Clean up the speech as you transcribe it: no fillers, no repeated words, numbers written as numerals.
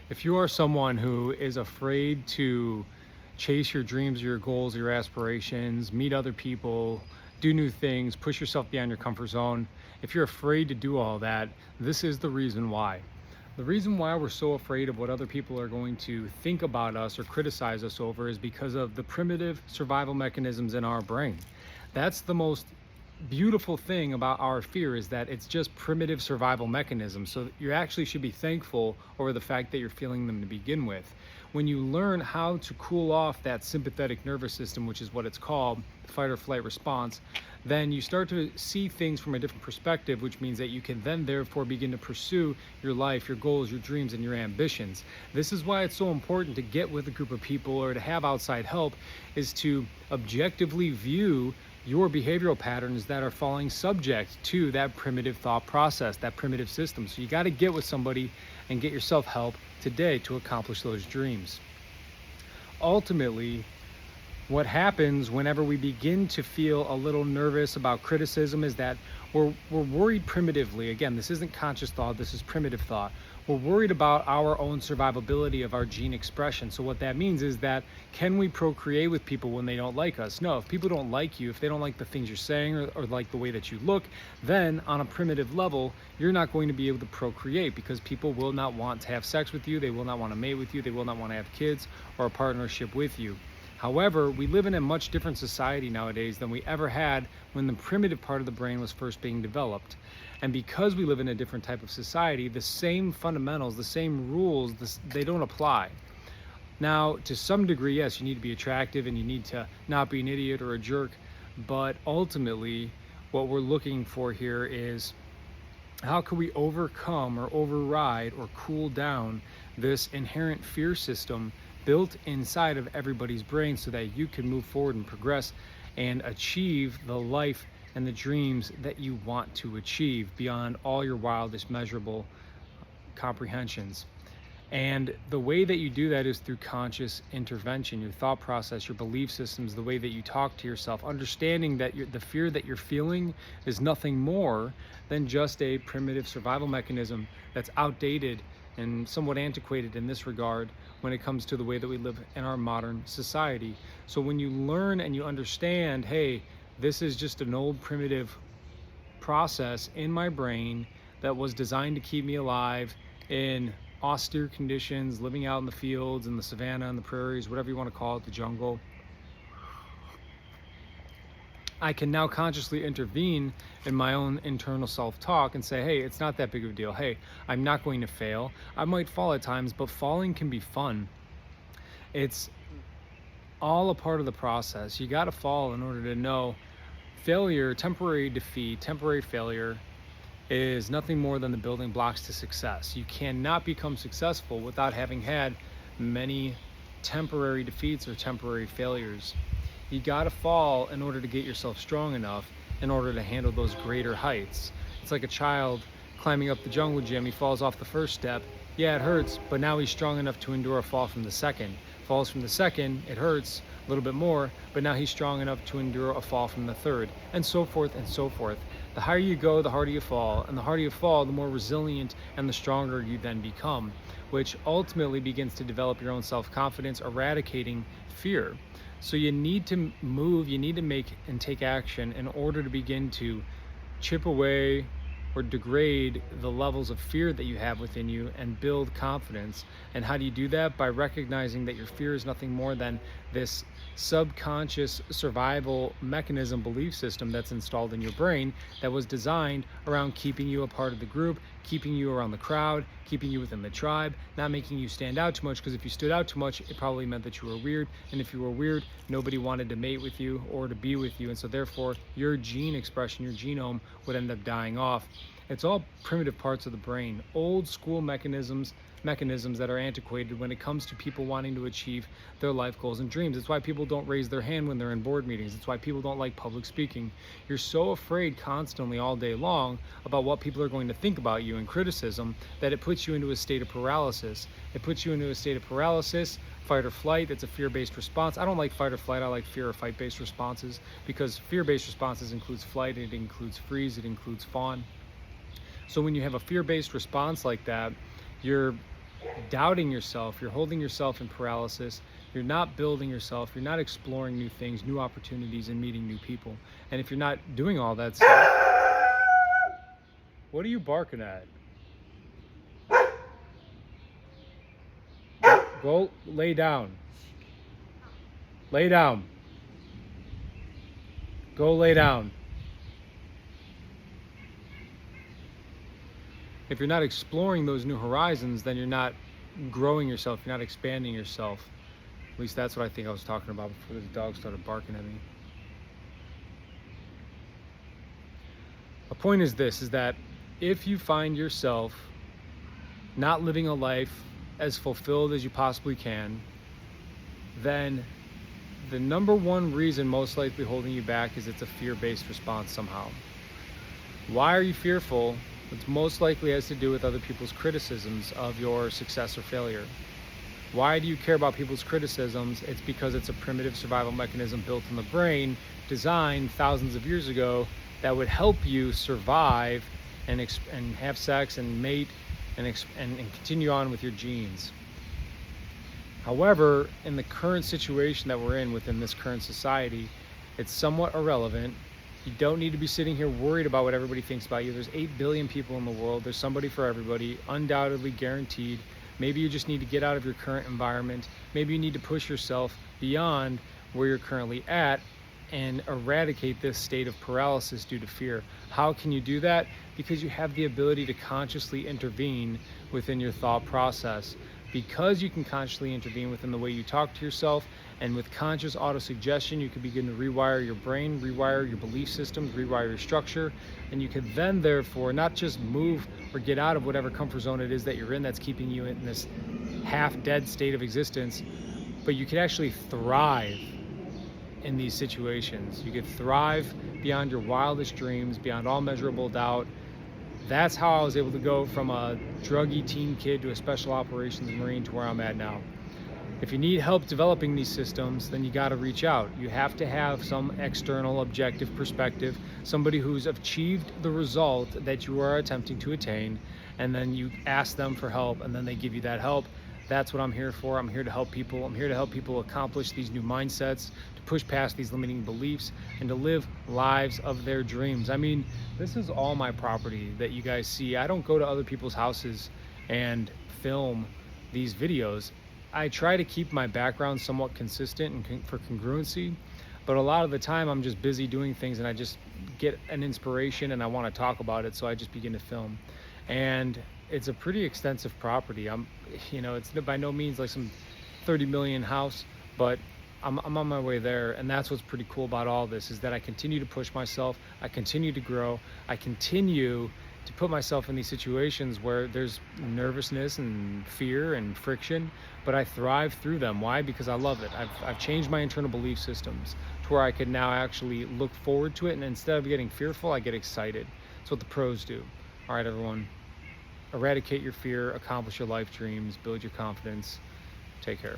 If you are someone who is afraid to chase your dreams, your goals, your aspirations, meet other people, do new things, push yourself beyond your comfort zone, if you're afraid to do all that, this is the reason why. The reason why we're so afraid of what other people are going to think about us or criticize us over is because of the primitive survival mechanisms in our brain. That's the most beautiful thing about our fear, is that it's just primitive survival mechanisms. So you actually should be thankful over the fact that you're feeling them to begin with. When you learn how to cool off that sympathetic nervous system, which is what it's called, the fight or flight response, then you start to see things from a different perspective, which means that you can then therefore begin to pursue your life, your goals, your dreams, and your ambitions. This is why it's so important to get with a group of people or to have outside help, is to objectively view your behavioral patterns that are falling subject to that primitive thought process, that primitive system. So you got to get with somebody and get yourself help today to accomplish those dreams. Ultimately, what happens whenever we begin to feel a little nervous about criticism is that we're worried primitively. Again, this isn't conscious thought, this is primitive thought. We're worried about our own survivability of our gene expression. So what that means is that, can we procreate with people when they don't like us? No, if people don't like you, if they don't like the things you're saying or like the way that you look, then on a primitive level, you're not going to be able to procreate, because people will not want to have sex with you, they will not want to mate with you, they will not want to have kids or a partnership with you. However, we live in a much different society nowadays than we ever had when the primitive part of the brain was first being developed. And because we live in a different type of society, the same fundamentals, the same rules, they don't apply. Now, to some degree, yes, you need to be attractive and you need to not be an idiot or a jerk, but ultimately, what we're looking for here is, how can we overcome or override or cool down this inherent fear system built inside of everybody's brain, so that you can move forward and progress and achieve the life and the dreams that you want to achieve beyond all your wildest measurable comprehensions. And the way that you do that is through conscious intervention, your thought process, your belief systems, the way that you talk to yourself, understanding that the fear that you're feeling is nothing more than just a primitive survival mechanism that's outdated and somewhat antiquated in this regard when it comes to the way that we live in our modern society. So when you learn and you understand, hey, this is just an old primitive process in my brain that was designed to keep me alive in austere conditions, living out in the fields, in the savannah, in the prairies, whatever you want to call it, the jungle, I can now consciously intervene in my own internal self-talk and say, hey, it's not that big of a deal. Hey, I'm not going to fail. I might fall at times, but falling can be fun. It's all a part of the process. You got to fall in order to know failure, temporary defeat, temporary failure is nothing more than the building blocks to success. You cannot become successful without having had many temporary defeats or temporary failures. You gotta fall in order to get yourself strong enough in order to handle those greater heights. It's like a child climbing up the jungle gym. He falls off the first step. Yeah, it hurts, but now he's strong enough to endure a fall from the second. Falls from the second, it hurts a little bit more, but now he's strong enough to endure a fall from the third, and so forth and so forth. The higher you go, the harder you fall, and the harder you fall, the more resilient and the stronger you then become, which ultimately begins to develop your own self-confidence, eradicating fear. So you need to move, you need to make and take action in order to begin to chip away or degrade the levels of fear that you have within you and build confidence. And how do you do that? By recognizing that your fear is nothing more than this subconscious survival mechanism, belief system that's installed in your brain that was designed around keeping you a part of the group, keeping you around the crowd, keeping you within the tribe, not making you stand out too much, because if you stood out too much, it probably meant that you were weird, and if you were weird, nobody wanted to mate with you or to be with you, and so therefore your gene expression, your genome would end up dying off. It's all primitive parts of the brain, old school mechanisms that are antiquated when it comes to people wanting to achieve their life goals and dreams. It's why people don't raise their hand when they're in board meetings. It's why people don't like public speaking. You're so afraid constantly all day long about what people are going to think about you and criticism that it puts you into a state of paralysis. It puts you into a state of paralysis, fight or flight. It's a fear-based response. I don't like fight or flight. I like fear or fight-based responses, because fear-based responses includes flight, it includes freeze, it includes fawn. So when you have a fear-based response like that, you're doubting yourself, you're holding yourself in paralysis, you're not building yourself, you're not exploring new things, new opportunities, and meeting new people. And if you're not doing all that stuff, what are you barking at? Go lay down. Lay down. Go lay down. If you're not exploring those new horizons, then you're not growing yourself, you're not expanding yourself. At least that's what I think I was talking about before the dog started barking at me. The point is this, is that if you find yourself not living a life as fulfilled as you possibly can, then the number one reason most likely holding you back is it's a fear-based response somehow. Why are you fearful? It most likely has to do with other people's criticisms of your success or failure. Why do you care about people's criticisms? It's because it's a primitive survival mechanism built in the brain, designed thousands of years ago, that would help you survive and have sex and mate and continue on with your genes. However, in the current situation that we're in within this current society, it's somewhat irrelevant. You don't need to be sitting here worried about what everybody thinks about you. There's 8 billion people in the world. There's somebody for everybody, undoubtedly guaranteed. Maybe you just need to get out of your current environment. Maybe you need to push yourself beyond where you're currently at and eradicate this state of paralysis due to fear. How can you do that? Because you have the ability to consciously intervene within your thought process. Because you can consciously intervene within the way you talk to yourself, and with conscious auto-suggestion, you can begin to rewire your brain, rewire your belief systems, rewire your structure, and you can then therefore not just move or get out of whatever comfort zone it is that you're in that's keeping you in this half-dead state of existence, but you can actually thrive in these situations. You could thrive beyond your wildest dreams, beyond all measurable doubt. That's how I was able to go from a druggy teen kid to a special operations Marine to where I'm at now. If you need help developing these systems, then you got to reach out. You have to have some external objective perspective, somebody who's achieved the result that you are attempting to attain, and then you ask them for help, and then they give you that help. That's what I'm here for. I'm here to help people. I'm here to help people accomplish these new mindsets, to push past these limiting beliefs, and to live lives of their dreams. I mean, this is all my property that you guys see. I don't go to other people's houses and film these videos. I try to keep my background somewhat consistent and for congruency, but a lot of the time I'm just busy doing things and I just get an inspiration and I want to talk about it, so I just begin to film. And it's a pretty extensive property. It's by no means like some 30 million house, but I'm on my way there. And that's what's pretty cool about all this, is that I continue to push myself, I continue to grow, I continue to put myself in these situations where there's nervousness and fear and friction, but I thrive through them. Why? Because I love it. I've changed my internal belief systems to where I can now actually look forward to it, and instead of getting fearful, I get excited. That's what the pros do. All right, everyone. Eradicate your fear, accomplish your life dreams, build your confidence. Take care.